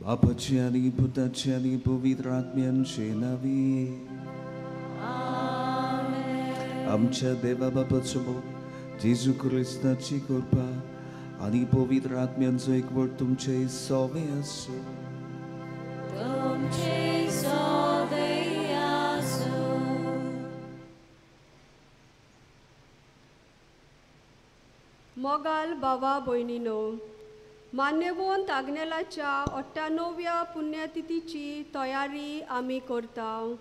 आपाचे आनी पुताचे आनी पवित्र आत्म्यांचे नावी. आमच्या देवा बापाचो मोग जेजू क्रिस्ताची कृपा आनी पवित्र आत्म्यांचो एकवट तुमचे सोबे आसूं. मोगाल भावा भयणीनो, मान्यवंत आग्नेलाच्या 98व्या पुण्यतिथीची तयारी आमी करता.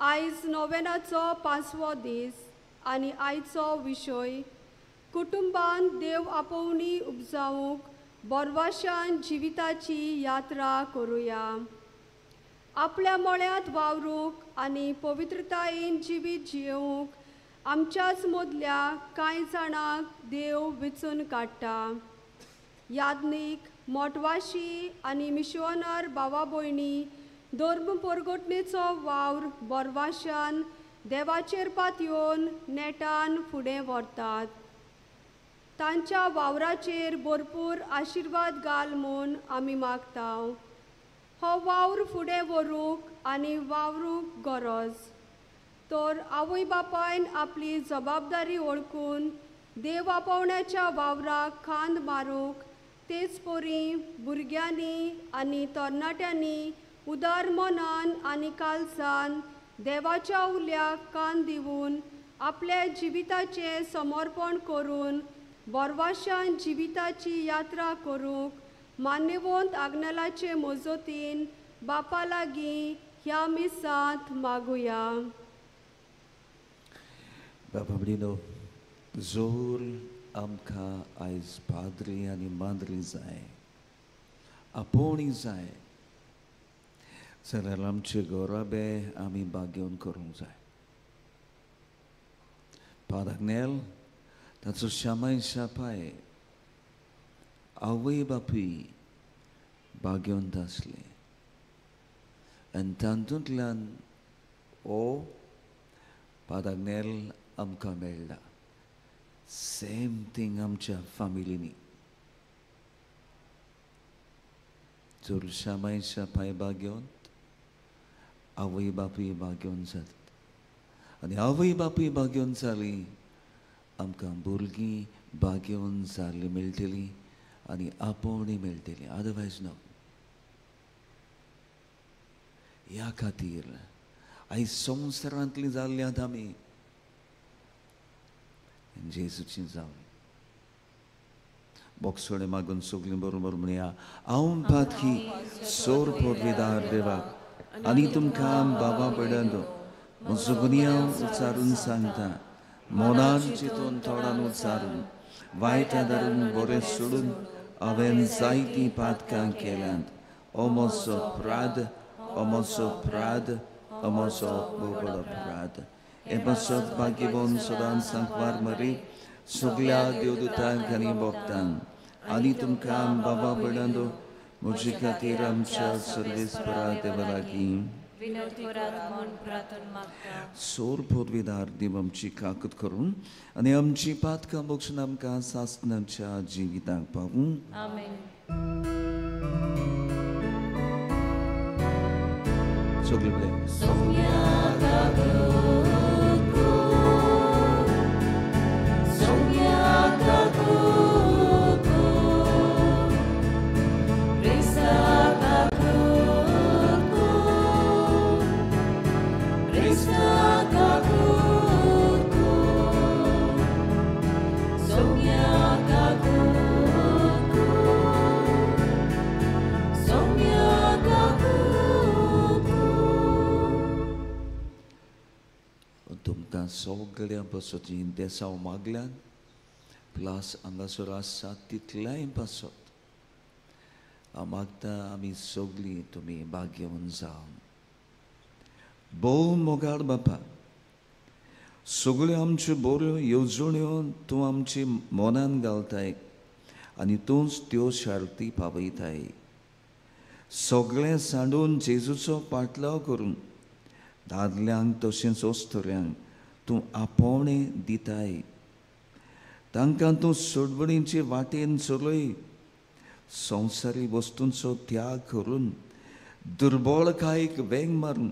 आयज नोवेनाचो 5वो दीस आनी आयचो विशय कुटुंबान देव आपोवणी उपजावूंक बोरवाशान जिविताची यात्रा करुया. आपल्या मळ्यांत वावरूंक आनी पवित्रतायेन जिवीत जियोवंक आमच्याच मदल्या कांय जाणांक देव वेंचून काडटा. याज्ञीक, मोटवाशी आनी मिशोनार भावा भयणी धर्म परगटणेचो वावर बोरवाशान देवाचेर पातयेवन नेटान फुडें व्हरतात. तांच्या वावराचेर भरपूर आशिर्वाद घाल म्हूण आमी मागता. हो वावर फुडें व्हरूंक आनी वावरूंक गरज. तर आवय बापायन आपली जबाबदारी ओळखून देव आपोवण्याच्या वावराक खांद मारूंक तेच परी भुरग्यांनी आनी तरणाट्यांनी उदार मनान आनी काळजान देवाच्या उल्याक कान दिवन आपल्या जिविताचें समर्पण करून बोरवाशान जिविताची यात्रा करूंक मान्यवंत आग्नेलाचे मजतीन बापा लागीं ह्या मिसांत मागुया. बाबा भयणीनो, जोर आमकां आयज पाद्री आनी माद्री जाय, आपोवणी जाय जाल्यार आमचे गोराबे आमी बागेवन करूंक जाय. पादाग्नेल ताचो शामाय शापाय आवय बापूय बागेवंत आसले आनी तातूंतल्यान ओ पादाग्नेल आमकां मेळ्ळा. सेम थिंग आमच्या फामिलीनी. जर शामाय शापाय बागेवंत, आवय बापूय बागेवन जातात आनी आवय बापूय बागेवन जाली आमकां भुरगीं बागेवन जाल्लीं मेळटलीं आनी आपोवणी मेळटली. Otherwise no. ह्या खातीर आयज संवसारांतलीं जाल्ल्यांत आमी जेजूची जावन बोक्सोडे मागून सगळीं बरोबर म्हणया. हांव पातकी सोर पोरविदार देवाक आनी तुमकां बाबा पडंदो म्हजो गुन्यांव उच्चारून सांगता. मोनान चिंतून तोंडान उच्चारून वायट धरून बरें सोडून हांवें जायतीं पातकां केल्यांत. ओ म्हजो अपराध, ओ म्हजो अपराध, ओ म्हजो बोबडो अपराध. हे पासत बागेवन सदांच सांकवार मरी सगळ्या देवदूतांक आनी भक्तांक आनी तुमकां बाबा पडंदो म्हजे खातीर आमच्या सर्वेस्परा देवा लागीं सोर पोरविदार देव आमची काकूत करून आनी आमची पातकां मोक्षून आमकां सासणाच्या जिविताक पावूं. सगळीं कडेन सगळ्या पासत देसांव मागल्यान प्लस हांगासर आसा तितल्याय पासत हांव मागता आमी सगळीं तुमी बागेवन जावन. भोव मोगाळ बापा, सगळ्यो आमच्यो बऱ्यो येवजण्यो तूं आमचे मनान घालताय आनी तूंच त्यो शार्ती पावयताय. सगळें सांडून जेजूचो पाटलाव करून दादल्यांक तशेंच ओस्तोऱ्यांक तूं आपोवणें दिताय. तांकां तूं सोडवणीचे वाटेन चलय. संवसारी वस्तूंचो त्याग करून दुर्बळकायेक वेंग मारून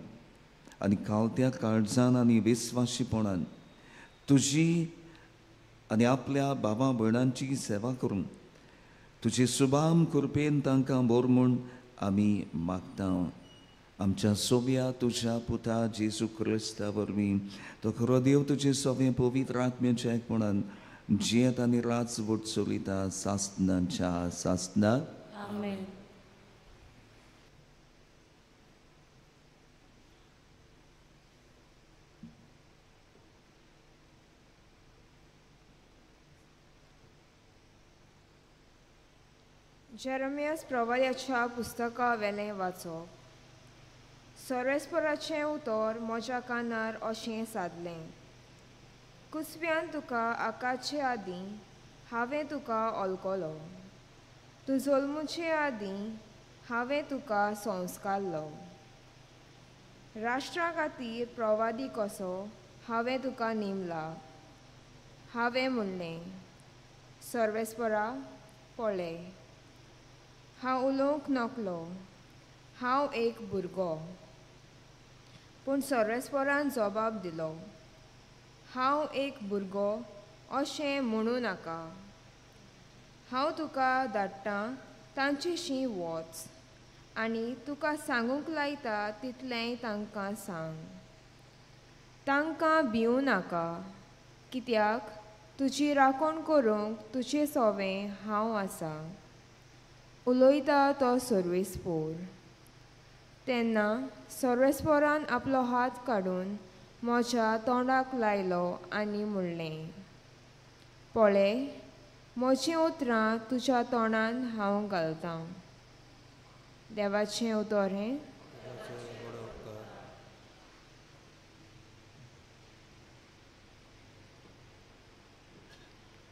आनी कावत्या काळजान आनी विस्वाशीपणान तुजी आनी आपल्या बाबा भयणांची सेवा करून तुजे सुबाम कृपेन तांकां बोर म्हूण आमी मागता. आमच्या सोब्या तुज्या पुता जेजू क्रिस्ता वरवीं तो खरो देव तुजे सोबे पवित्र आत्म्याच्या एकपणान जियेत आनी राजवट चलिता सासनाच्या सासनात. आमेन. जेरेमियास प्रवाद्याच्या पुस्तका वेलें वाचप. सर्वेस्पराचें उतर म्हज्या कानार अशें सादलें. कुसब्यान तुका आकाचे आदीं हांवें तुका ऑलकलो. तूं जल्मुचे आदीं हांवें तुका संस्कारलो. राष्ट्रा खातीर प्रवादी कसो हांवें तुका नेमला. हांवें म्हणलें, सर्वेस्परा पळय, हांव उलोवंक नकलो, हांव एक भुरगो. पूण सर्वेस्परान जबाब दिलो, हांव एक भुरगो अशें म्हणूं नाका. हांव तुका धाडटां तांचेशी वच आनी तुका सांगूंक लायता तितलेंय तांकां सांग. तांकां भिवूं नाका, कित्याक तुजी राखण करूंक तुजें सोबें हांव आसा. उलयता तो सर्वेस्पोर. तेन्ना सर्वेस्पोरान आपलो हात काडून म्हज्या तोंडाक लायलो आनी म्हणलें, पळय, म्हजीं उतरां तुज्या तोंडान हांव घालतां. देवाचें उतर हें.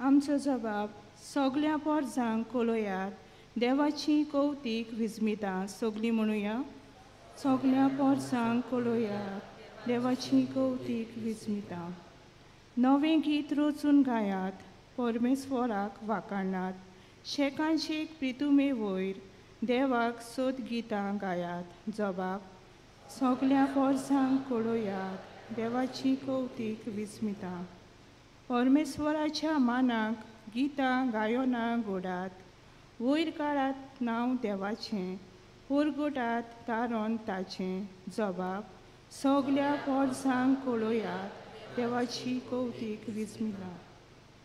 आमचो जबाब सगल्या पोरजांक कोलोयात. देवाची कौतीक विस्मिता सगलीं म्हणुया. सगल्या पोरजांक कोलोयात. देवाची कौतीक विस्मिता. नवें गीत रचून गायात. परमेश्वराक वाखाणात. शेकांचेक प्रितुमे वयर देवाक सोद गितां गायात. जबाब सगल्या पोरजांक कोलोयात. देवाची कौतीक विस्मिता. परमेश्वराच्या मानाक गितां गायोना गोडात. वयर काळात नांव देवाचें. उरगटात तारोन ताचें. जबाब सगल्या पोरजांक कोळोयात. देवाची कौतीक विस्मिता.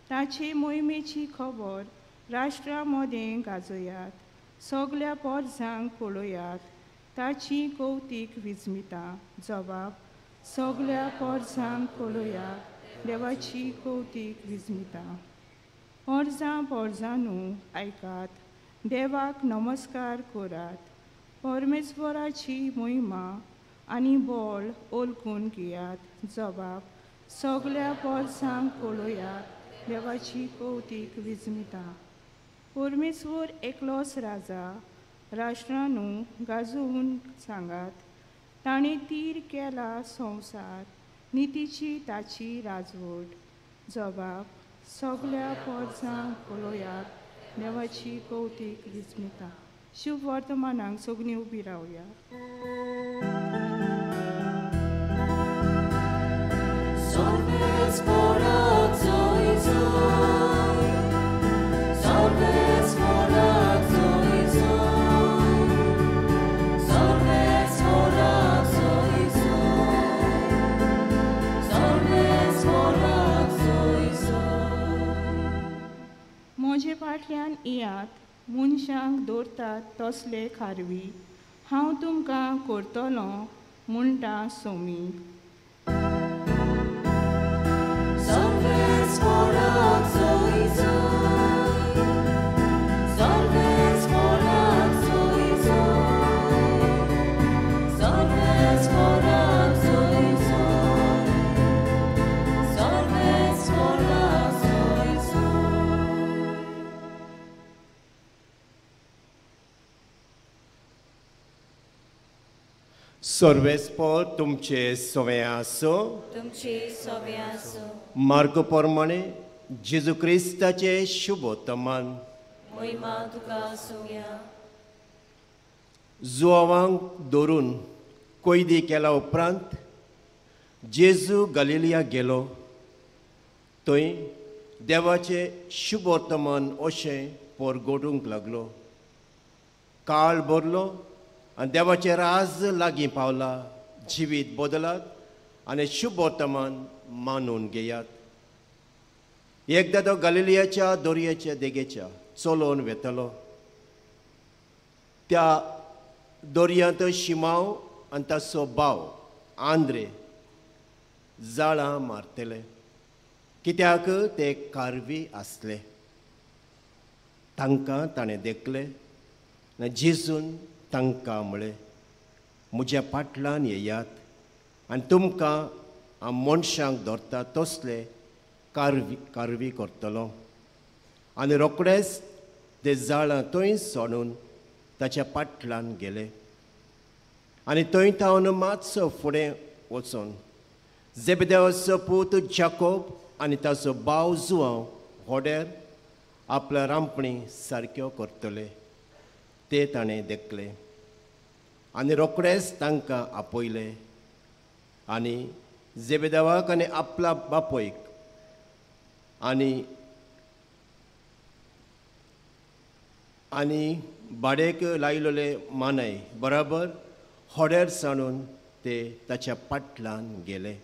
ताचे मोहिमेची खबर राष्ट्रा मदें गाजोयात. सगल्या पोरजांक कोळोयात. ताची कौतीक विस्मिता. जबाब सगल्या पोरजांक कोळोयात. देवाची कौतीक विस्मिता. पोरजां पोरजांनू आयकात. देवाक नमस्कार करात. परमेश्वराची महिमा आनी बोळ ओळखून घेयात. जबाब सगल्या पोरजांक कोळोयात. देवाची कौतीक विस्मिता. परमेश्वर एकलोच राजा. राष्ट्रांनू गाजोवन सांगात. ताणें तीर केला संवसार. नितीची ताची राजवट. जबाब सगल्या पोरजांक कोळोयात. देवाची कौतीक विस्मिता. शुभ वर्तमानाक सगळीं उबी रावया. म्हजे फाटल्यान येयात. मनशांक दवरतात तसले खारवी. हांव तुमकां करतलो म्हणटा सोमी. सर्वेस्पर तुमचे सोवे आसो. तुमचे सोबे आसो. मार्ग प्रमाणे जेजू क्रिस्ताचे शुभ वर्तमान. महिमा तुका सोया जुआवांक दवरून कोयदी केल्या उपरांत जेजू गलिलिया गेलो. थंय देवाचें शुभ वर्तमान अशें परगोडूंक लागलो. काळ भरलो आनी देवाचें राज लागीं पावला. जिवीत बदलात आनी शुभ वर्तमान मानून घेयात. एकदां तो गलिलियाच्या दर्याच्या देगेच्या चलोवन वेतलो. त्या दर्यांत शिमाव आनी ताचो भाव आंद्रे जाळां मारतले, कित्याक ते कारवी आसले. तांकां ताणें देखले आनी जेजून तांकां म्हळें, म्हज्या फाटल्यान येयात आनी तुमकां हांव मनशांक धरता तसले कारवी करतलो. आनी रोखडेच ते जाळां थंय सोडून ताच्या फाटल्यान गेले. आनी थंय तावन मातसो फुडें वचून जेबेदेवाचो पूत जाकोब आनी ताचो भाव जुआंव व्हडेर आपल्या रांपणी सारक्यो करतले ते ताणें देखले. आनी रोखडेच तांकां आपयले. आनी जेबेदेवाक आनी आपल्या बापोयक आनी भाडेक लायलोले मानाय बराबर व्हडेर सांडून ते ताच्या फाटल्यान गेले.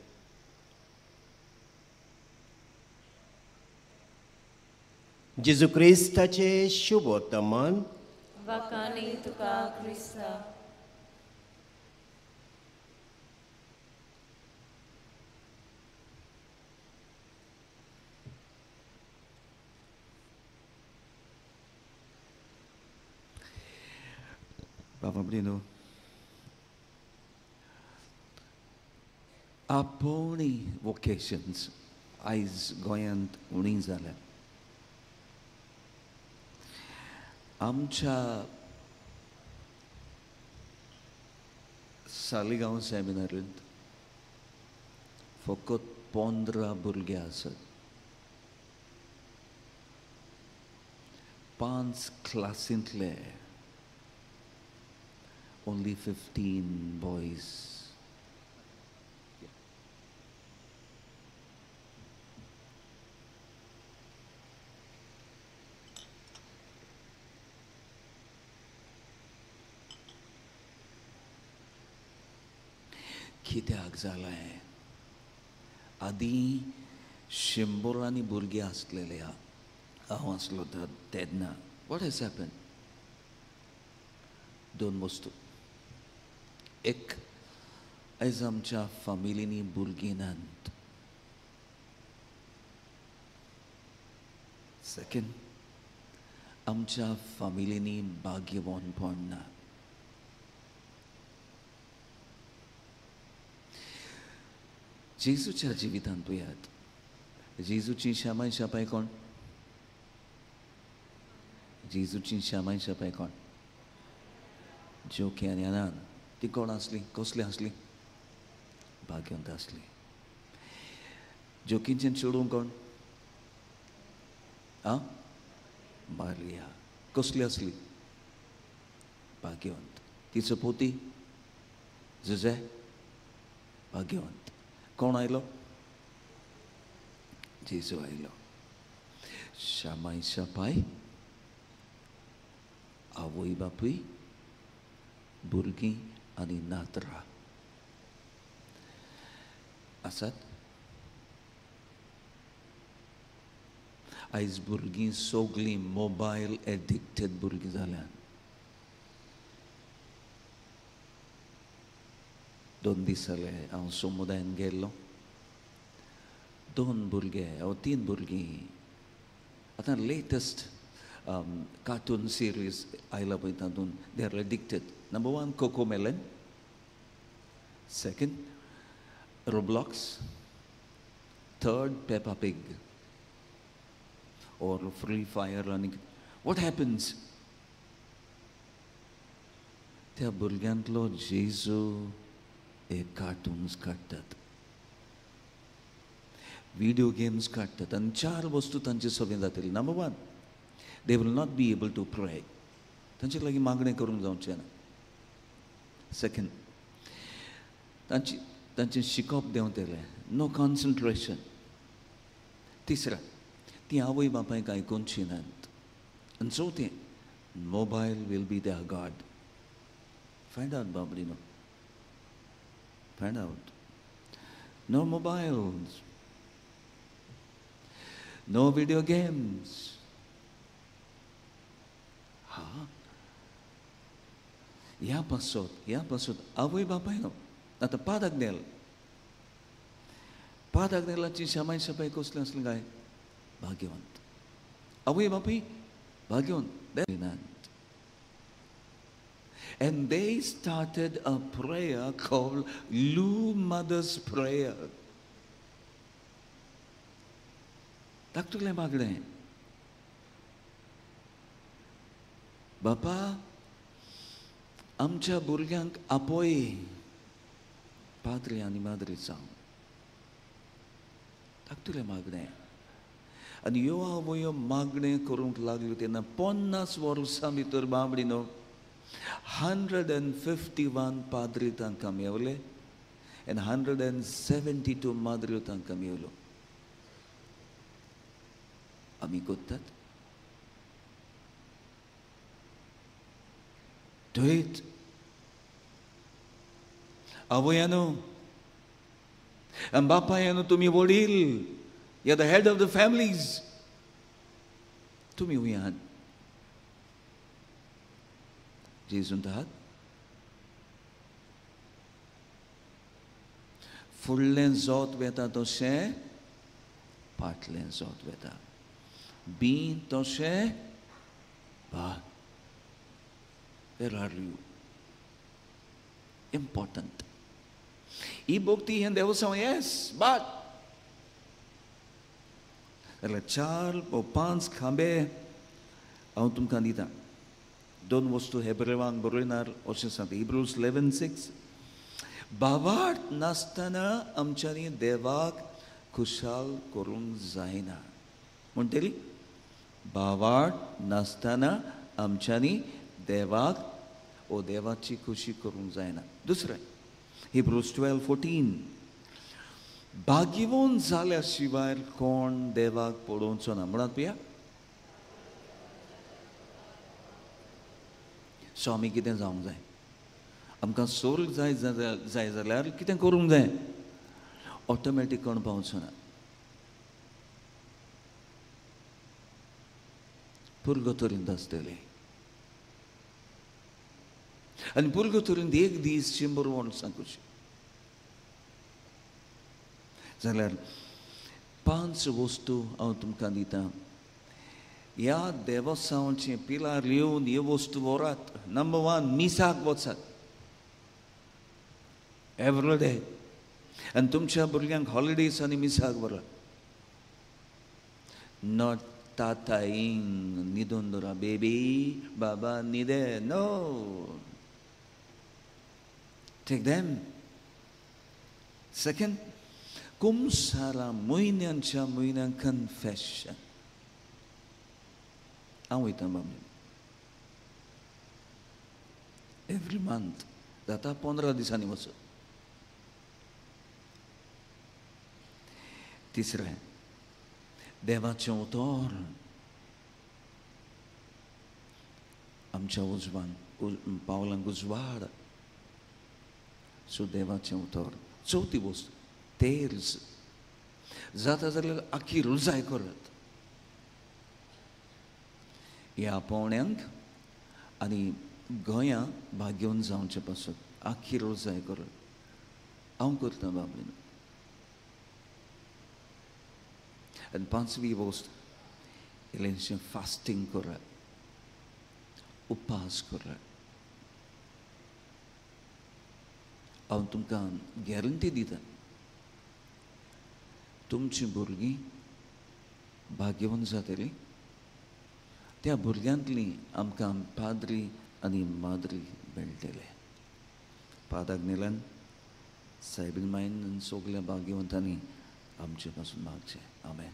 जेजू क्रिस्ताचे शुभ वर्तमान. वाकानी तुका क्रिस्ता Papa Bruno, आपणी vocations आयज गोंयांत उणी जाल्या. आमच्या सालिगांव सेमिनारींत फकत 15 भुरगे आसात. 5 क्लासींतले only 15 boys. कित्याक जालें? आदीं 100 भुरगे आसलेले हांव आसलो तेन्ना. What has happen? 2 वस्तू. एक, आयज आमच्या फामिलींनी भुरगीं नात. सेकंड, आमच्या फामिलींनी भाग्यवानपण ना. जेजूच्या जिवितांत पळयात. जेजूची शामाय शापाय कोण? जेजूची शामाय शापाय कोण? जोकी आनी आनान. ती कोण आसली? कसली आसली? भाग्यवंत आसली. जोकींचें चेडूं कोण? मारिया. कसली आसली? भाग्यवंत. तिचो पोती जुझे भाग्यवंत. कोण आयलो? जेजू आयलो. शामाय शापाय, आवय बापूय, भुरगीं आनी नातरां आसात. आयज भुरगीं सगळीं मोबायल एडिक्टेड भुरगीं जाल्यात. 2 दीस जाले हांव समुदायान गेल्लो. 2 भुरगे वा 3 भुरगीं आतां लेटस्ट कार्टून सिरीज आयला पळय तातूंत they are addicted. Number 1 Cocomelon. Second, Roblox. Third, Peppa Pig or Free Fire running. What happens? त्या भुरग्यांतलो जेजू हे कार्टून्स काडटात, व्हिडिओ गेम्स काडटात आनी 4 वस्तू तांचे सगळें जातली. Number 1, they will not be able to pray. तांचे लागीं मागणें करूंक जावचें ना. सेकंड, तांचें शिकप देंवतलें. No concentration. तिसरें, तीं आवय बापायक आयकुनची नात. आनी चवथें, mobile will be there God. Find out बाबडीनो. Find out. No mobiles. No video games. ह्या पासत आवय बापायनो आतां पाद आग्नेलाची शामाय सपाय कसलें आसलें काय? भाग्यवंत. आवय बापूय भाग्यवंत. And they started a prayer called Lou Mother's Prayer. धाकटुलें मागणें. बापा, आमच्या भुरग्यांक आपय पाद्री आनी माद्री जावं. धाकटुलें मागणें. आनी ह्यो आवयो मागणें करूंक लागल्यो तेन्ना 50 वर्सां भितर बाबडीनो 151 पाद्री तांकां मेवले आनी 172 माद्र्यो तांकां मेवल्यो. आमी कोत्तात? Do it. आवयानो आनी बापायानो, तुमी वडील, you are the head of the families. तुमी हुयात. जेजून आहात. फुडलें जोत वेता तशें फाटलें जोत वेता. बी तशें भात. Where are you? Important. ही भक्ती हें देवसां येस, but जाल्यार 4 वा 5 खांबे हांव तुमकां दितां. 2 वस्तू हेब्रेवांक बरयणार अशें सांगता. Hebrews 11:6. भावार्थ नासतना आमच्यांनी देवाक खुशाल करूंक जायना. म्हणटली भावार्थ नासतना आमच्यांनी देवाक देवाची खुशी करूंक जायना. दुसरें, Hebrews 12:14. भाग्यवान जाल्या शिवाय कोण देवाक पळोवचो ना. म्हणत पया. सो आमी कितें जावंक जाय? आमकां स्वर्ग जाय जाल्यार कितें करूंक जाय? ऑटोमॅटीक कोण पावचो ना. पुर्गतोरींत आसतली. आनी पुर्गतोरींत एक दीस 100 वर्सां कशी. जाल्यार 5 वस्तू हांव तुमकां दितां. ह्या देवस्थानाचे पिलार येवन ह्यो वस्तू व्हरात. नंबर 1, मिसाक वचात एवरी डे. आनी तुमच्या भुरग्यांक हॉलिडेजांनी मिसाक व्हरात. नॉट ताताईंग न्हिदून दवरा. बेबी, बाबा न्हिदे. नो. Take them. Second, कुमसारा म्हयन्यांच्या म्हयन्यान कन्फेशन. हांव वयतां बाबा. एवरी मंथ जाता 15 दिसांनी वचत. तिसरें, देवाचें उतर आमच्या पावलांक उजवाड. सो देवाचें उतर. चवथी वस्त, तेर्स. जाता जाल्यार आख्खी रुजाय करात. ह्या पावण्यांक आनी गोंयां भाग्यवन जावचें पासत आख्खी रुजाय करात. हांव करतां बाबलीन. आनी 5वी वस्त, इल्लेंशें फास्टींग करात. उपास करात. हांव तुमकां गॅरंटी दितां, तुमचीं भुरगीं भाग्यवन जातलीं. त्या भुरग्यांतलीं आमकां पाद्री आनी माद्री मेळटले. पादाग्नेलान सायबीन मायन सगल्या भाग्यवंतांनी आमचे पासून मागचें. आमेन.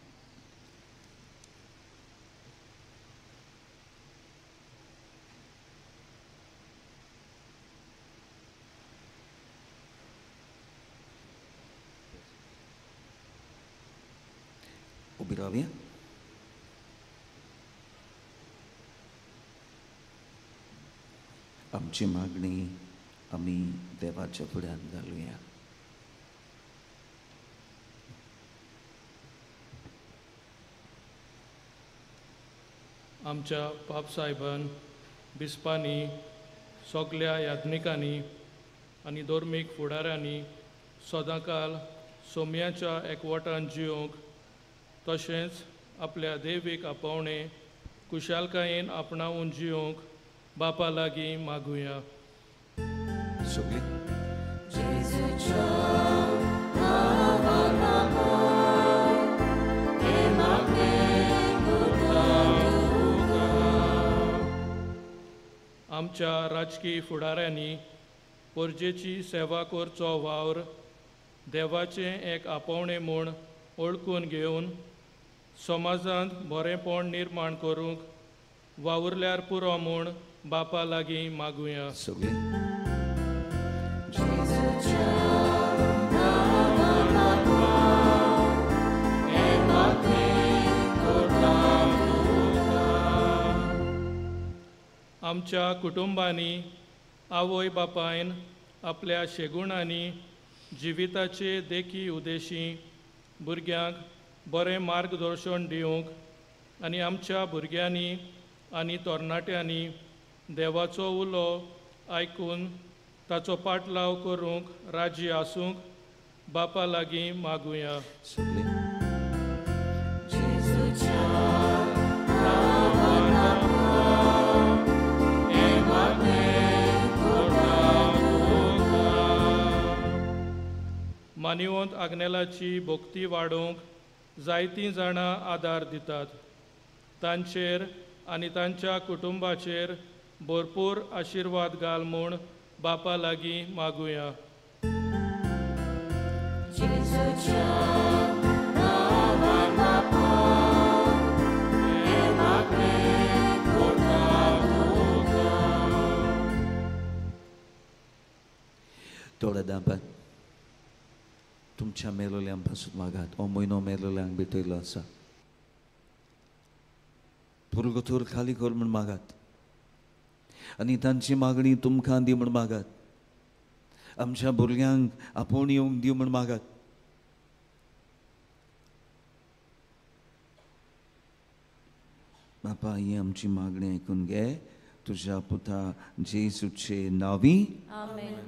उबी रावया. आमची मागणी आमी देवाच्या फुड्यान घालुया. आमच्या पाप साहेबान बिस्पांनी सगल्या याज्ञिकांनी आनी धर्मीक फुडाऱ्यांनी सदांकाल सोम्याच्या एकवटान जिवंक तशेंच आपल्या देवीक आपोवणे कुशालकायेन आपणावून जिवंक बापा लागीं मागुया. सगळी आमच्या राजकीय फुडाऱ्यांनी पोरजेची सेवा करचो वावर देवाचें एक आपोवणें म्हूण ओळखून घेवन समाजांत बरेंपण निर्माण करूंक वावुरल्यार पुरो म्हूण बापा लागीं मागुया. सगळी आमच्या कुटुंबांनी आवय बापायन आपल्या शेगुणांनी जिविताचे देखी उदेशी भुरग्यांक बरें मार्गदर्शन दिवंक आनी आमच्या भुरग्यांनी आनी तरणाट्यांनी देवाचो उलो आयकून ताचो पाटलाव करूंक राजी आसूंक बापा लागीं मागुया. सगळी मानिवंत आग्नेलाची भोक्ती वाडोवंक जायतीं जाणां आदार दितात. तांचेर आनी तांच्या कुटुंबाचेर भरपूर आशिर्वाद घाल म्हूण बापा लागीं मागुया. थोड्या दाबात तुमच्या मेलोल्यांक पासून मागात. हो म्हयनो मेलोल्यांक भेटयलो आसा. पुरगोथूर खाली कर म्हूण मागात आनी तांची मागणी तुमकां दी म्हूण मागात. आमच्या भुरग्यांक आपोवन येवंक दिव म्हूण मागात. बापा ही आमची मागणी आयकून घे. तुज्या पुता जेजूचे नांवी. आमेन.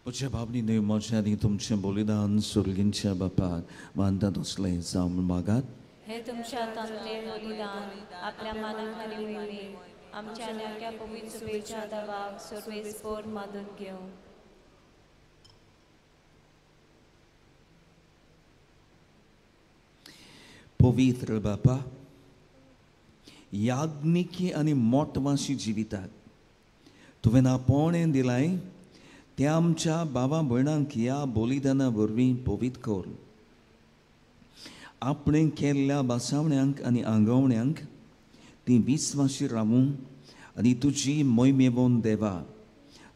म्हज्या बाबनी न्हय मोच्यानी तुमचें बलिदान सुर्गींच्या बापाक मानतात असलें जावं म्हूण मागात. हे तुमच्या तंत्रेर बलिदान आपल्या मानाखाली मिळली आमच्या नेट्या पवित्र सुबेच्या दबाक सर्वेस्पोर मादून घेवं. पवित्र बापा, याज्ञिकी आनी मोठवाशी जिवितात तुवें आपोवणें दिलाय ते आमच्या बाबा भयणांक ह्या बलिदाना वरवीं पवित्र कर. आपणें केल्ल्या बासावण्यांक आनी आंगवण्यांक ती विस्वाशी रावूं आनी तुजी मोहिमेवोन देवा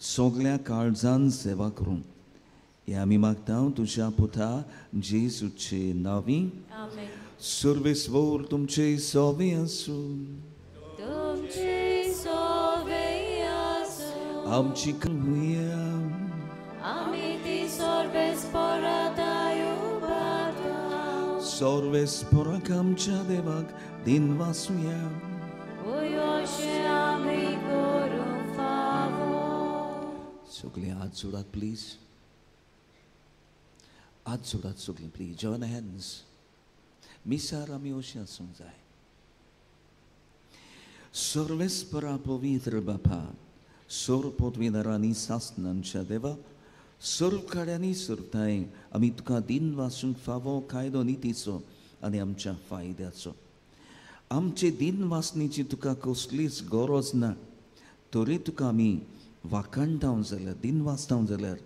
सगळ्या काळजान सेवा करूं हे आमी मागता तुज्या पुता जेजूचे नांवी. आमेन. सर्वेस्वर तुमचे सोवे आसूं. तुमचे सोवे आसूं. आमची करूया. आमी ती सर्वेस्पराताय उबारता. सर्वेस्पराक आमच्या देवाक दिन वासुया. उयोशे आमी करूं फावो. सगळे हात जोडात प्लीज. हात जोडात सगळे प्लीज. Join hands. मिसार आमी अशी आसूंक जाय. सर्वेस्परा पवित्र बापा, सर्व पदवीधरांनी सासणांच्या देवा, सर्व काड्यांनी सरताय आमी तुका दिन वासूंक फावो कायदो नितीचो आनी आमच्या फायद्याचो. आमचे दिन वासणेची तुका कसलीच गरज ना, तरी तुका आमी वाकाणटाव जाल्यार दिन वाचताव जाल्यार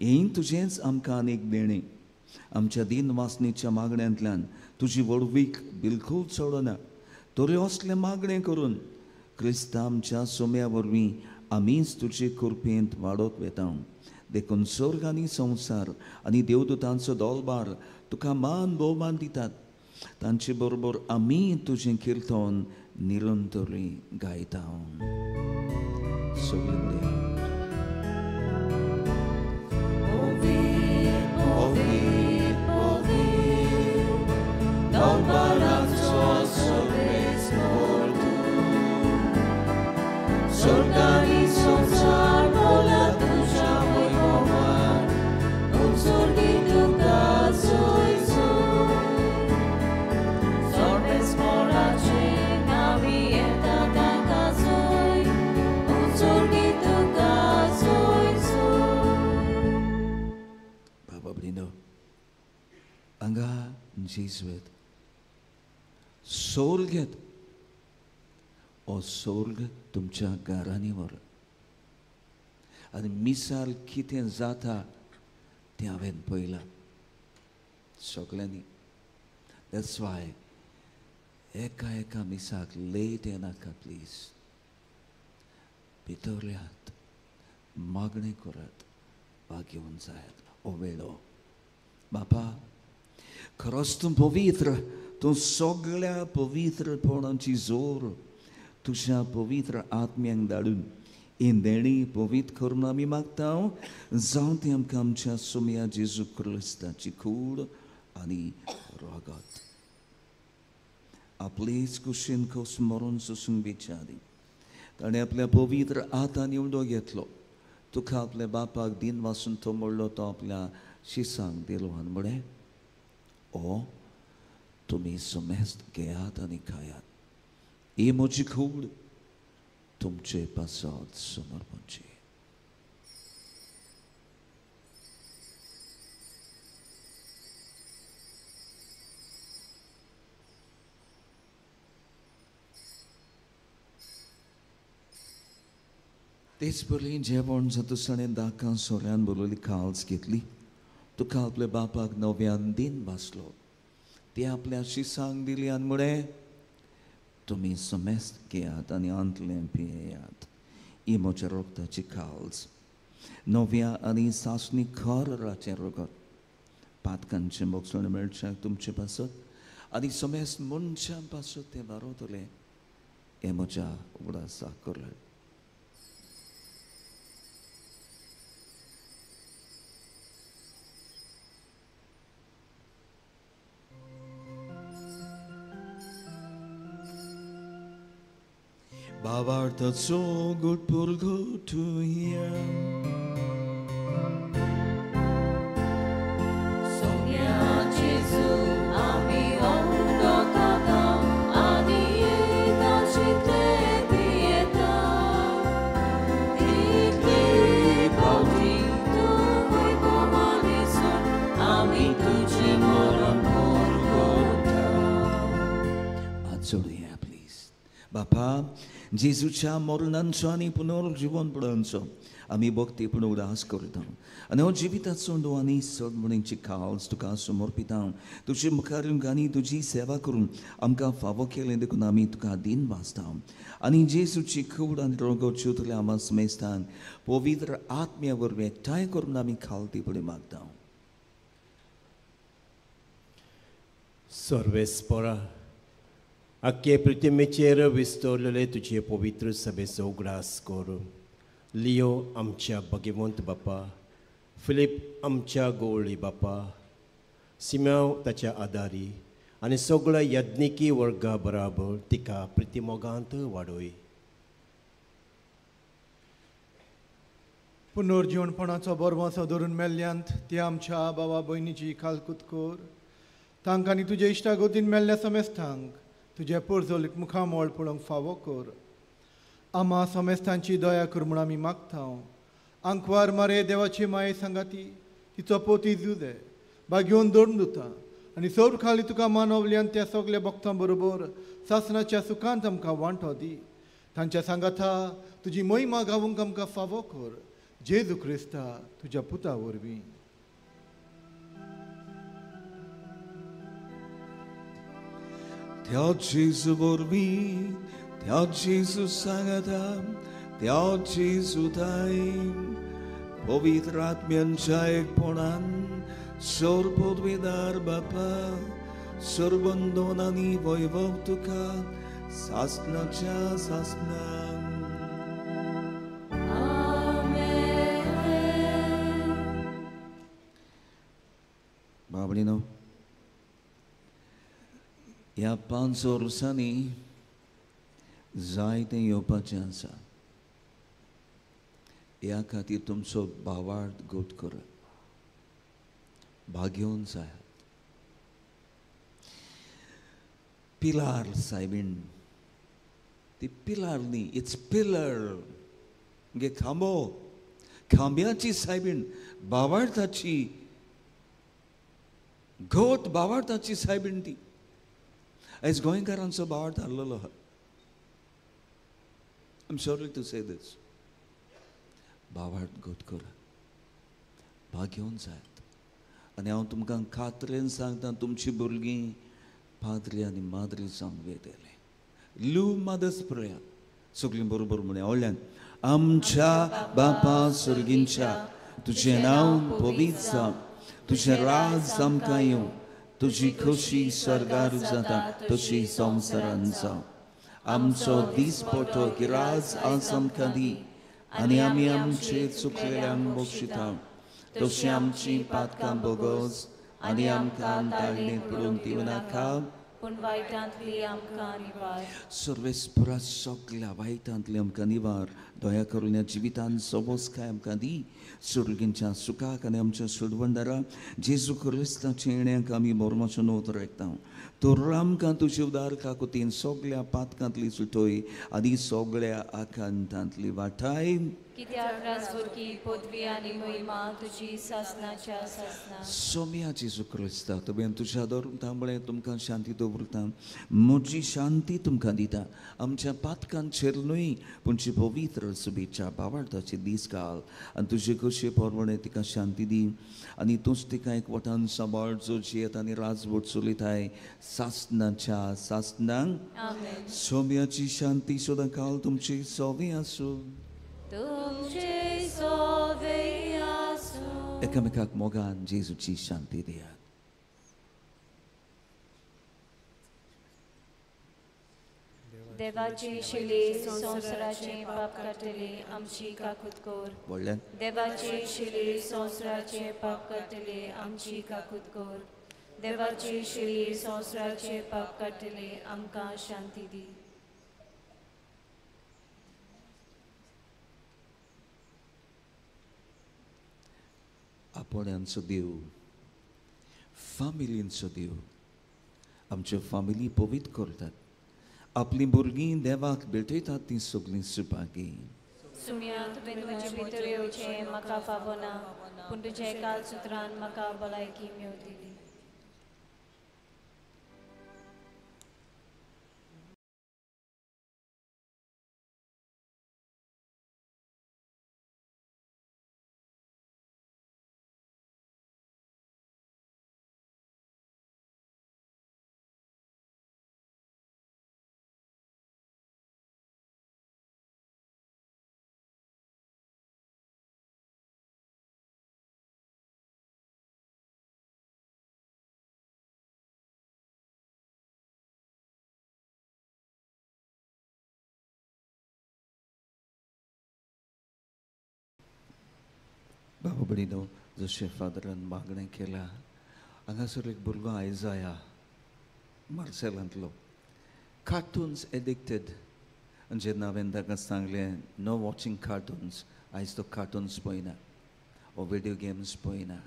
हें तुजेंच आमकां आनीक देणें. आमच्या दिन वासणेच्या मागण्यांतल्यान तुजी वडवीक बिलकुल चडना, तरी असलें मागणें करून क्रिस्ता आमच्या सोम्या वरवीं आमीच तुजे कृपेंत वाडत वेता. देखून स्वर्ग आनी संवसार आनी देवदूतांचो दोलबार तुका मान भोवमान दितात. तांचे बरोबर आमी तुजें किर्तन निरंतरी गायता. सगळे म्हणया. Sorgani संसार बोला तुझ्या वैभवान, उत्सर्गी तुका सोय सोय. सर्वेस्पराचे नावी येता ताका सोय, उत्सर्गी तुका सोय सोय. बाबा भयणो, हांगा जेजुएत स्वर्ग येत. हो स्वर्ग तुमच्या घरांनी व्हर आनी मिसाल कितें जाता तें हांवें पळयलां सगळ्यांनी. दॅट्स वाय एका एका मिसाक लेट येनाका प्लीज. भितर येयात, मागणें करात, वा घेवन जायात हो वेळो. बापा, खरोच तूं पवित्र, तूं सगळ्या पवित्रपणाची जोर तुझ्या पवित्र आत्म्यांक धाडून हें देणी पवित्र करून आमी मागता. जावं ती आमकां आमच्या सोम्या जेजू क्रिस्ताची कूड आनी रगत. आपलेच कुशीन कस मरून सुसूंक विचारी ताणें आपल्या पवित्र हातान निवडो घेतलो. तुका आपल्या बापाक दिन वासून तो म्हणलो तो आपल्या शिसांक दिलो आनी म्हळें, ओ तुमी समेस्त घेयात आनी खायात. ही म्हजी कूड तुमचे पासत समर्पणची. तेच पयलीं जेवण जातुसाणें दाकां सोऱ्यान बोलयली काल्स घेतली. तुका आपल्या बापाक नव्यान दिन वाचलो. ती आपल्या शिसांक दिली आनी म्हळें, तुमी समेस्त घेयात आनी अंतलें पियेयात. ही म्हज्या रगताची काल्स, नव्या आनी सासणी खराचें रगत. पातकांचें मोगसण मेळच्याक तुमचे पासत आनी समेस्त मनशां पासत तें वारतलें. हें म्हज्या उगडासाक करलें. Bavartaco gut purgotuja. Sonia Jesu, ami ondo tata, adieta citte pieta. Tikli pautri tu voi pomani son, ami tuci moram purgota. Adzoria, please. Bapa, जेजूच्या मरणांचो आनी पुनर्जीवनपणांचो आमी भक्तीपूर्ण उदास करता आनी हो जिविताचो न्हू आनी सडमणीची खावज तुका समर्पिता तुजे मुखार येवंक आनी तुजी सेवा करून आमकां फावो केलें देखून आमी तुका दिन वाचता आनी जेजूची कूड आनी रगत चिंतले आमा समेस्तान पवित्र आत्म्या वरवीं एकठांय करून आमी खालती फुडें मागता. सर्वेस्परा आख्खे पृथ्वीचेर विस्तरलेले तुजे पवित्र सभेचो उगडास कर. लियो आमच्या भगिवंत बापा, फिलीप आमच्या गोळी बापा, सिमेव ताच्या आदारी आनी सगळ्या यज्ञिकी वर्गा बराबर तिका प्रतिमोगांत वाडोय. पुनर्जीवनपणाचो बरवासो धरून मेल्ल्यांत ते आमच्या भावा भयणीची खालकूत कर. तांकां आनी तुजे इश्टागोतीन मेल्ल्या समेस्तांक तुजे परजोलीक मुखामोळ पळोवंक फावो कर. आमा समेस्तांची दया कर म्हूण आमी मागता. आंकवार मारे देवाची माये सांगाती तिचो पोती जुदे बागेवन दोन दुता आनी सौर खाली तुका मानवल्यान त्या सगळ्या भक्तां बरोबर सासणाच्या सुखांत आमकां वांटो दी. तांच्या सांगाता तुजी महिमा गावूंक आमकां फावो कर. जेजू क्रिस्ता तुज्या पुता वरवीं. त्या जेजू वरवीं त्या जेजू सांगाता त्या जेजू दायन पवित्र आत्म्यांच्या एकपणान सौर पदवीदार बापा सर्वंदोन आनी वैभव तुका सासणाच्या सासणान. बाबडीनो ह्या 500 वर्सांनी जायतें येवपाचें आसा. ह्या खातीर तुमचो भावार्थ गोट करात. भाग्योन जायात. पिलार सायबीण ती पिलार न्ही, इट्स पिलर म्हणजे खांबो. खांब्याची सायबीण भावार्थाची घोट भावार्थाची सायबीण ती. आयज गोंयकारांचो भावार्थ हारलेलो आहा. I'm sorry to say this. भावार्थ गोट करा. भाग्योन जायत. आनी हांव तुमकां खात्रेन सांगता तुमची भुरगीं पाद्री आनी माद्री जावंक वेतेले. लू मादस प्रया सगळीं बरोबर म्हणे व्हडल्यान. आमच्या बापा सुर्गींच्या तुजें नांव पवित्र जावं. तुजें राज आमकां येवं. तुजी खोशी स्वर्गार जाता तशी संवसारान जावं. आमचो दीस पडटो गिराज आज आमकां दी आनी आमी आमचे चुकलेल्यांक बक्षिता तशी आमची पातकां बोगोस आनी आमकां ताळणे पडून दिवं नाका पूण वायटांतली आमकां निवार. सर्वेस्परा सगळ्या वायटांतली आमकां निवार. दया करून ह्या जिवितान सबोसकाय आमकां दी. सुर्गींच्या सुखाक आनी आमच्या सुडवंडारा जेजू क्रिस्ताच्या येण्याक आमी मोरमाचो नोत रेखता. तर आमकां तुजे उदार काकुतीन सगळ्या पातकांतली सुटोय आनी सगळ्या आकांतांतली वाटाय. कित्याक राजवटी पदवी आनी महिमा तुजी सासणाच्या सासणान. सोम्या जेजू क्रिस्ता तुवें तुज्या धरून थांबळे तुमकां शांती दवरता. म्हजी शांती तुमकां दिता. आमच्या पातकांचेर न्हय पूणची पवित्र सुबेच्या भावार्थाचे दीस घाल आनी तुजे कशे परवणे तिका शांती दी आनी तूंच तिका एक वटान सांबाळ जो जियेत आनी राजवट चलयताय सासणाच्या सासणांक. सोम्याची शांती सुद्दां काल तुमची सोवी आसूं. तुमचे सोवे आसूं. एकामेकाक मोगान जेजूची शांती दियात. देवाची शिले संवसाराचे पाप काडटले आमची काकूत कोर. व्हडल्यान देवाची शिले संवसाराचे पाप काडटले आमची काकूत कोर. देवाची शिले संवसाराचे पाप काडटले आमकां शांती दी. आपोण्यांचो देव, फामिलींचो देव आमच्यो फामिली पवित्र करतात. आपली भुरगीं देवाक भेटयतात ती सगळीं सुपागी. सुम्या तुवें म्हजे भितर येवचें म्हाका फावो ना पूण तुजे कालसुत्रान म्हाका भलायकी मेळटली. भाव भयणीनो, जशें फादरान मागणें केलां, हांगासर एक भुरगो आयजाया मार्सेलांतलो कार्टून्स एडिक्टेड. जेन्ना हांवें ताका सांगलें नो वॉचिंग कार्टून्स, आयज तो कार्टून्स पळयना, वो विडियो गेम्स पळयना,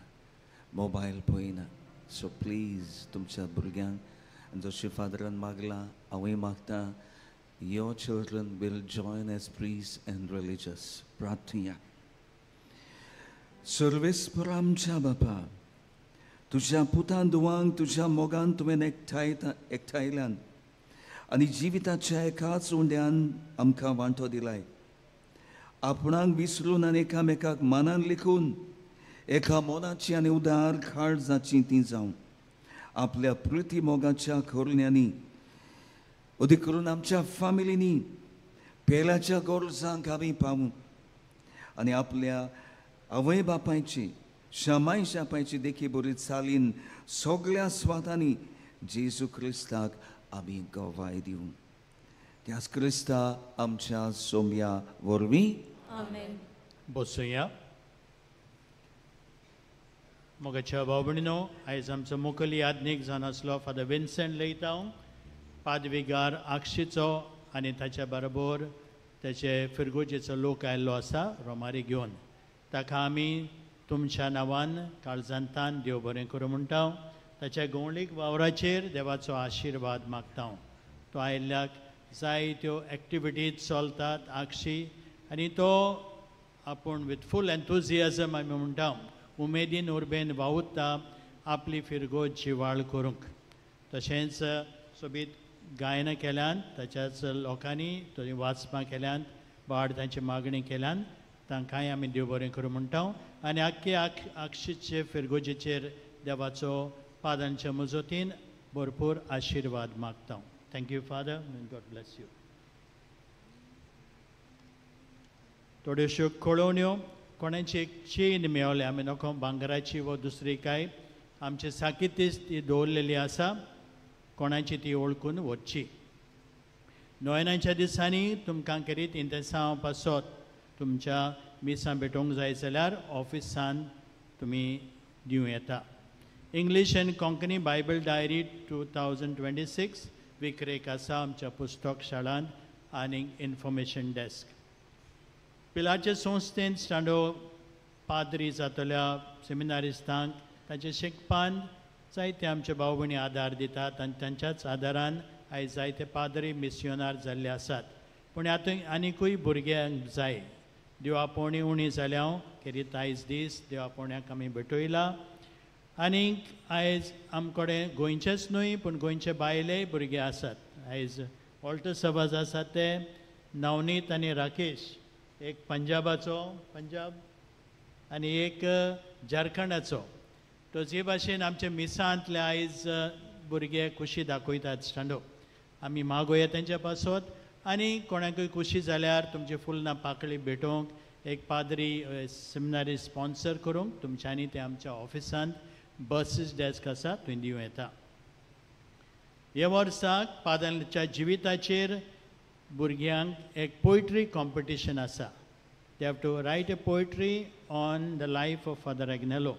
मोबायल पळयना. सो प्लीज तुमच्या भुरग्यांक जशें फादरान मागलां, हांवूय मागतां, your children will join as priests and religious. प्रार्थया. सर्वेस्पर आमच्या बापा, तुझ्या पुतां दुवांक तुझ्या मोगान तुवें एकठायल्यान आनी जिविताच्या एकाच उंड्यान आमकां वांटो दिलाय. आपणाक विसरून आनी एकामेकाक मानान लिखून एका मोनाची आनी उदार काळजाची ती जावं. आपल्या प्रिती मोगाच्या खोरल्यांनी उदी करून आमच्या फामिलींनी पेलाच्या गोरजांक आमी पावूं आनी आपल्या आवय बापायची शामाय शापायची देखी बरी चालीन सगळ्या स्वातांनी जेजू क्रिस्ताक आमी गोवाय दिवं. त्याच क्रिस्ता आमच्या सोम्या वरवीं आमेन. बसूया. मोगाच्या भाव भयणीनो, आयज आमचो मुखेल यादनीक जावन आसलो फादर विन्सेंट लेयतांव, पादविगार आक्षीचो आनी ताच्या बरोबर तेचे फिरगोजेचो लोक आयिल्लो आसा रोमारी घेवन. ताका आमी तुमच्या नांवान काळजांतान देव बरें करूं म्हणटा. ताच्या गवळीक वावराचेर देवाचो आशिर्वाद मागता. तो आयिल्ल्याक जायत्यो एक्टिविटीज चलतात आक्षी, आनी तो आपूण विथ फूल एन्थुजियाजम आमी म्हणटा उमेदीन उर्बेन वावुरता आपली फिरगोज जिवाळ करूंक. तशेंच सोबीत गायनां केल्यान, ताच्याच लोकांनी थंय वाचपां केल्यान, बाड तांची मागणी केल्यान तांकांय आमी देव बरें करूं म्हणटा. आनी आख्खे आक्षीचे फिरगोजेचेर देवाचो पादांच्या मजतीन भरपूर आशिर्वाद मागता. Thank you Father, God bless you. थोड्योश्यो कळोवण्यो. कोणाची एक चेन मेळ्ळी, आमी नको भांगराची वो दुसरी काय, आमचे साकितीच ती दवरलेली आसा, कोणाची ती ओळखून व्हरची. नोयनाच्या दिसांनी तुमकां करीत इंतेसांव पासत तुमच्या मिसां भेटोवंक जाय जाल्यार ऑफिसान तुमी दिवं येता. English end Konkani Bible diary 2026 विक्रेक आसा आमच्या पुस्तक शाळांत आनी इन्फॉर्मेशन डेस्क. पिलाचे संस्थेन स्टांडो पाद्री जातल्या सेमिनारिस्तांक ताचे शिकपान जायते आमचे भाव भयणी आदार दितात आनी तांच्याच आदारान आयज जायते पाद्री मिस्योनार जाल्ले आसात. पूण हातूंत आनिकूय भुरग्यांक जाय. देवापोवणी उणी जाल्या करीत आयज दीस देवापोवण्याक आमी भेटयला. आनीक आयज आमकडे गोंयचेच न्हय पूण गोंयचे भायलेय भुरगे आसात. आयज ऑल्टर सभाज आसात ते नवनीत आनी राकेश, एक पंजाब आनी एक झारखंडाचो. तो जे भाशेन आमच्या मिसांतले आयज भुरगे खुशी दाखयतात स्टांडो. आमी मागोया तेंच्या पासत आनी कोणाकूय खुशी जाल्यार तुमचे फुलना पाकळी भेटोवंक एक पाद्री सेमिनारी स्पॉन्सर करूंक तुमच्यांनी ते आमच्या ऑफिसांत बसीस डेस्क आसा थंय दिवं येता. ह्या वर्साक पादांच्या जिविताचेर भुरग्यांक एक पोयट्री कॉम्पिटिशन आसा. They have to write a poetry on the life of father Agnelo.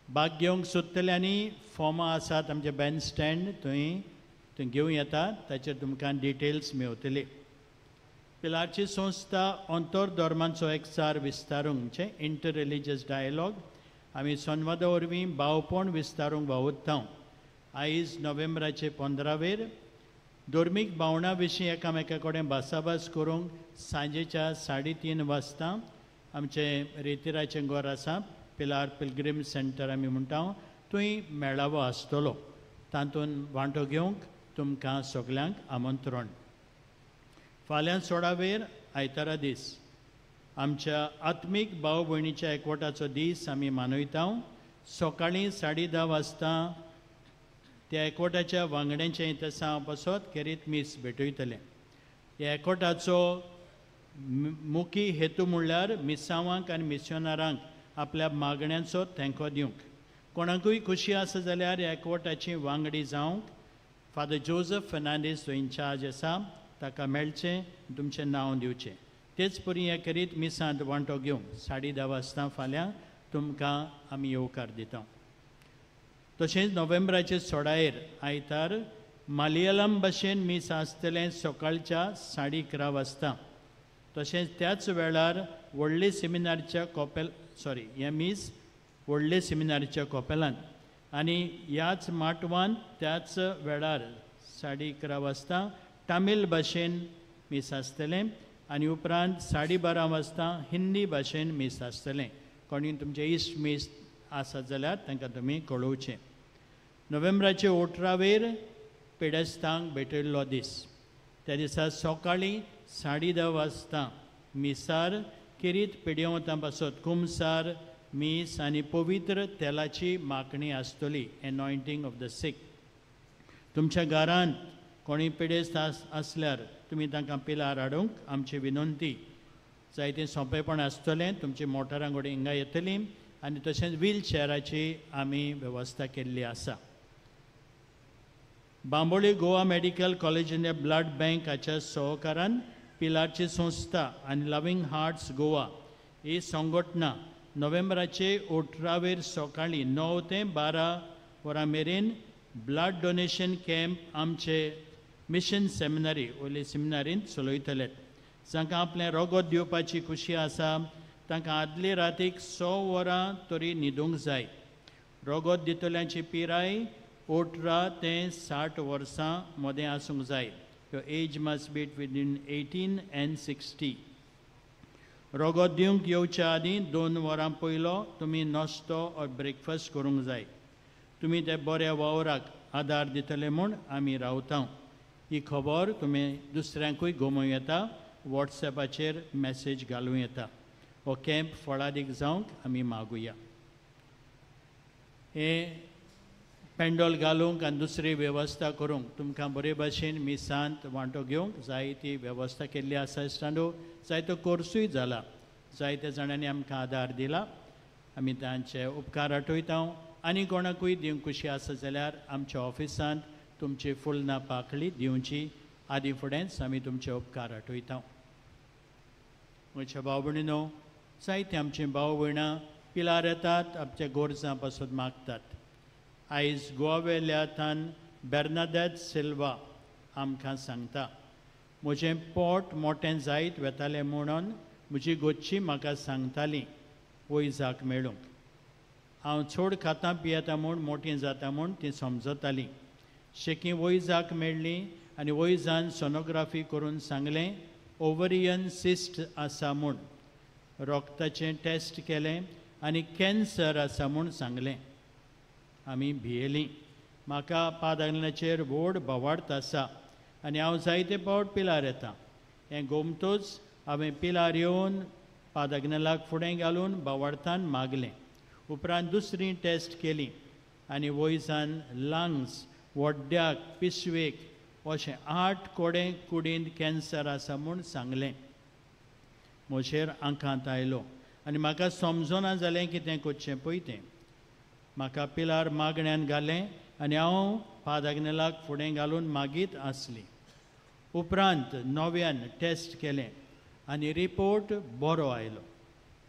भाग घेवंक सोदतल्यांनी फॉर्मां आसात आमचे बॅन स्टँड, थंय घेवं येता. ताचेर तुमकां डिटेल्स मेळटले. पिलारची संस्था अंतर धर्मांचो एकचार विस्तारूंकचे इंटर रिलिजियस डायलॉग आमी संवादा वरवीं भावपण विस्तारूंक वावुरता. आयज नोव्हेंबराचे 15वेर धर्मीक भावना विशीं एकामेका कडेन भासाभास करूंक सांजेच्या 3:30 वाजता आमचे रेतिराचें घर आसा पिलार पिलग्रीम सेंटर आमी म्हणटा थंय मेळावो आसतलो. तातूंत वांटो घेवंक तुमकां सगल्यांक आमंत्रण. फाल्यां 16वेर आयतारा दीस आमच्या आत्मीक भाव भयणीच्या एकवटाचो दीस आमी मनयता. सकाळीं 10:30 वाजता त्या एकवटाच्या वांगड्यांच्या इंतेसांव पासत करीत मीस भेटयतले. ह्या एकवटाचो मुखी हेतू म्हणल्यार मिसांवांक आनी मिस्योनारांक आपल्या मागण्यांचो तेंको दिवंक. कोणाकूय खुशी आसा जाल्यार ह्या एकवटाची वांगडी जावंक फादर जोझफ फेर्नांडीस जो इन्चार्ज आसा ताका मेळचें, तुमचें नांव दिवचें. तेच परी हें करीत मिसांत वांटो घेवंक 10:30 वाजता फाल्यां तुमकां आमी येवकार दिता. तशेंच नोव्हेंबराचे 16 आयतार मलयालम भाशेन मीस आसतलें सकाळच्या 11:30 वाजता. तशेंच त्याच वेळार व्हडले सेमिनारच्या हें मीस व्हडले सेमिनारच्या कोपेलांत आनी ह्याच माटवान त्याच वेळार 11:30 वाजता तामील भाशेन मीस आसतलें आनी उपरांत 12:30 वाजता हिंदी भाशेन मीस आसतलें. कोणी तुमचे इश्ट मीस आसात जाल्यार तांकां तुमी कळोवचें. नोव्हेंबराचे 18 पेडेस्तांक भेटयल्लो दीस. त्या दिसा सकाळीं 10:30 वाजता मिसार किरीत पेडयेवंतां पासत कुमसार मीस आनी पवित्र तेलाची माखणी आसतली, एनॉयंटींग ऑफ द सीक. तुमच्या घरांत कोणी पेडेस्त आसल्यार तुमी तांकां पिलार हाडूंक आमची विनंती. जायतें सोंपेपण आसतलें. तुमची मोटारां घोडी हिंगा येतलीं आनी तशेंच व्हील चॅराची आमी वेवस्था केल्ली आसा. बांबोळी गोवा मेडिकल कॉलेज आनी ब्लड बँकाच्या सहकारान पिलारची संस्था आनी लविंग हार्ट्स गोवा ही संघटना नोव्हेंबराचे 18 सकाळीं 9 ते 12 वरां मेरेन ब्लड डोनेशन कॅम्प आमचे मिशन सेमिनारी वयले सेमिनारींत चलयतले. जांकां आपलें रगत दिवपाची खुशी आसा तांकां आदले रातीक 6 वरां तरी न्हिदूंक जाय. रगत दितल्यांची पिराय 18 ते 60 वर्सां मदें आसूंक जाय. Your age must be between 18 and 60. रगत दिवंक येवच्या आदीं 2 वरां पयलो तुमी नाश्तो और ब्रेकफास्ट करूंक जाय. तुमी ते बऱ्या वावराक आदार दितले म्हूण आमी रावता. ही खबर तुमी दुसऱ्यांकूय गोमूं येता, वॉट्सॅपाचेर मॅसेज घालूं येता. हो कॅम्प फळादीक जावंक आमी मागुया. हे पेंडॉल घालूंक आनी दुसरी वेवस्था करूंक तुमकां बरे भाशेन मिसांत वांटो घेवंक जाय ती वेवस्था केल्ली आसा दिसतांडो. जायतो कोर्सूय जाला. जायत्या जाणांनी आमकां आदार दिला. आमी तांचे उपकार आठयता. आनी कोणाकूय दिवंक खुशी आसा जाल्यार आमच्या ऑफिसांत तुमची फुलना पाकळी दिवची. आदी फुडेंच आमी तुमचे उपकार आठयता. म्हज्या भाव भयणीनो, जायते आमचे भाव भयणां पिलार येतात, आपल्या गोरजां पासून मागतात. आयज गोवा वेल्यान बेर्नादेत सिल्वा आमकां सांगता, म्हजें पोट मोटें जायत वेतालें म्हणून म्हजी गोच्ची म्हाका सांगताली वैजाक मेळूंक. हांव चड खातां पियेता म्हूण मोटीं जाता म्हूण ती समजताली. शेकी वैजाक मेळ्ळी आनी वैजान सोनोग्राफी करून सांगलें ओवरियन सिस्ट आसा म्हूण. रोगताचें टेस्ट केलें आनी कॅन्सर आसा म्हूण सांगलें. आमी भियेलीं. म्हाका पादांगणाचेर व्हड भवार्थ आसा आनी हांव जायते फावट पिलार येता. हें गोमतूच हांवें पिलार येवन पादांगणाक फुडें घालून भवार्थान मागलें. उपरांत दुसरी टेस्ट केली आनी वैजान लंग्स, वड्ड्याक, पिशवेक अशें 8 कोडे कुडींत कॅन्सर आसा म्हूण सांगलें. म्हजेर आंकांत आयलो आनी म्हाका समजना जालें कितें करचें पळय तें. म्हाका पिलार मागण्यान घालें आनी हांव पादांगणाक फुडें घालून मागीत आसली. उपरांत 9व्यान टेस्ट केलें आनी रिपोर्ट बरो आयलो.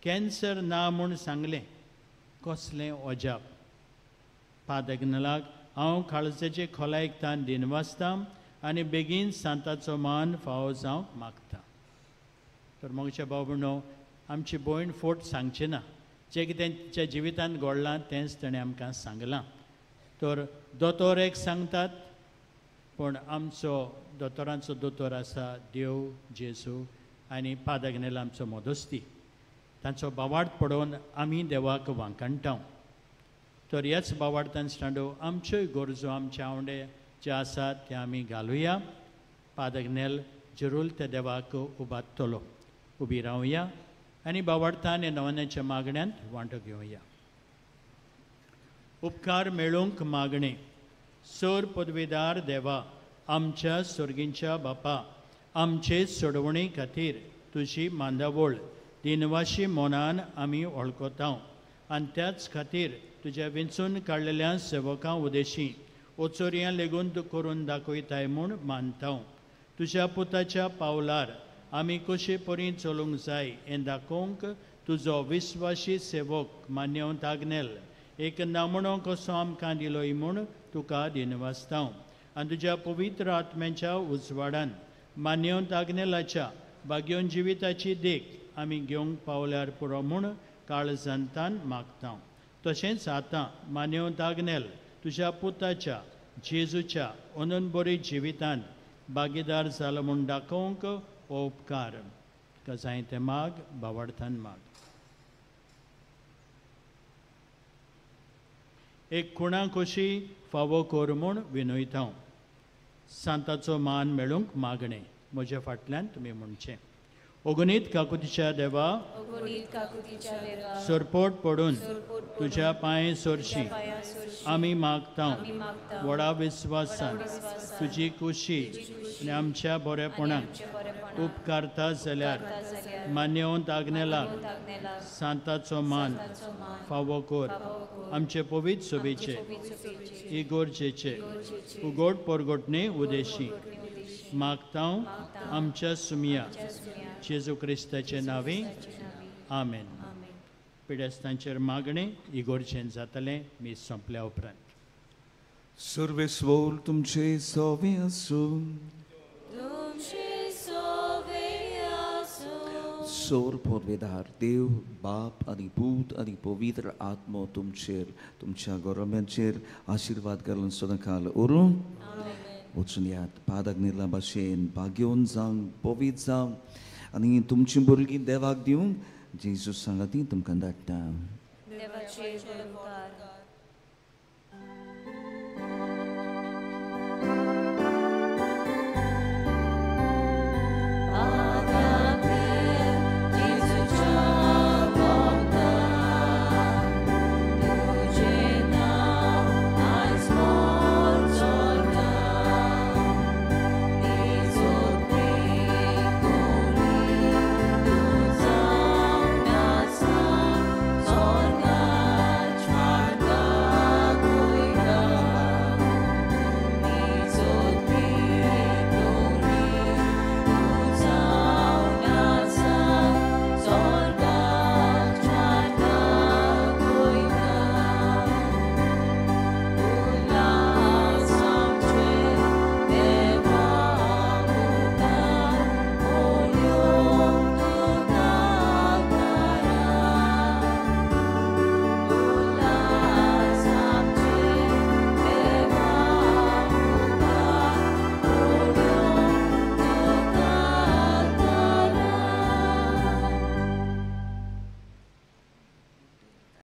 कॅन्सर ना म्हूण सांगलें. कसलें अजाप. पादांगणाक हांव काळजेचे खोलायक तान दिनवासता आनी बेगीन सांताचो मान फावो जावंक मागता. तर म्हज्या भाव भयणो, आमची भयण फोट सांगची ना. जें कितें तिच्या जिवितांत घडलां तेंच ताणें आमकां सांगलां. तर दोतोर एक सांगतात, पूण आमचो दोतोरांचो दोतोर आसा देव, जेजू आनी पादांगणेल आमचो मोदोस्ती. तांचो बावार्थ पडोवन आमी देवाक वांकणटा. तर ह्याच बावार्थान स्टांडो आमच्योय गरजो, आमचे आवडे जे आसात ते आमी घालुया. पादांगणेल जरूर त्या देवाक उबारतलो. उबी रावया आनी बावार्थान हे नवन्याच्या मागण्यांत वांटो घेवया. उपकार मेळूंक मागणे. सर पदवीदार देवा, आमच्या स्वर्गींच्या बापा, आमचे सोडवणे खातीर तुजी मांदावळ दिनवाशी मोनान आमी वळखता आनी त्याच खातीर तुज्या वेंचून काडलेल्या सेवकां उदेशी ओचोरयां लेगून तूं करून दाखयताय म्हूण मानता. तुज्या पुताच्या पावलार आमी कशे परी चलूंक जाय हें दाखोवंक तुजो विस्वासी सेवक मान्यवंत आग्नेल एक नामणो कसो आमकां दिलोय म्हूण तुका दिनवासता आनी तुज्या पवित्र आत्म्याच्या उजवाडान मान्यवंत आग्नेलाच्या भाग्योन जिविताची देख आमी घेवंक पावल्यार पुरो म्हूण काळजांतान मागता तशेंच आतां मान्यवंत आग्नेल तुज्या पुताच्या जेजूच्या अनून बरी जिवितांत भागीदार जाला म्हूण दाखोवंक हो उपकार जाय ते माग बावडतान माग एक खुणा कशी फावो कर म्हूण विनयता सांताचो मान मेळूंक मागणें म्हज्या फाटल्यान तुमी म्हणचें ओगुनीत काकुतीच्या देवा सरपोट पडून तुज्या पांय सरशी आमी मागता व्हडा विस्वासान तुजी खुशी आनी आमच्या बरेपणाक उपकारता जाल्यार मान्यवंत आग्नेलाक सांताचो मान फावो कर आमचे पवित्र सभेचे इगोर्जेचे उगोड परगोटणे उदेशी मागता आमच्या सुमिया जेजू क्रिस्ताचे नावे आमेन पिडेस्तांचेर मागणे इगोर्जेन जातलें मीस संपल्या उपरांत सर्वेस्वर तुमचे सोवे आसूं सोर पोरवेदार देव बाप आनी पूत आनी पवित्र आत्मो तुमचेर तुमच्या गोरम्यांचेर आशिर्वाद घालून सदांकाल उरूं वचून यात पादाग्नेला भाशेन भाग्योन जावं पवित जावं आनी तुमची भुरगीं देवाक दिवंक जेजू सांगाती तुमकां धाडटा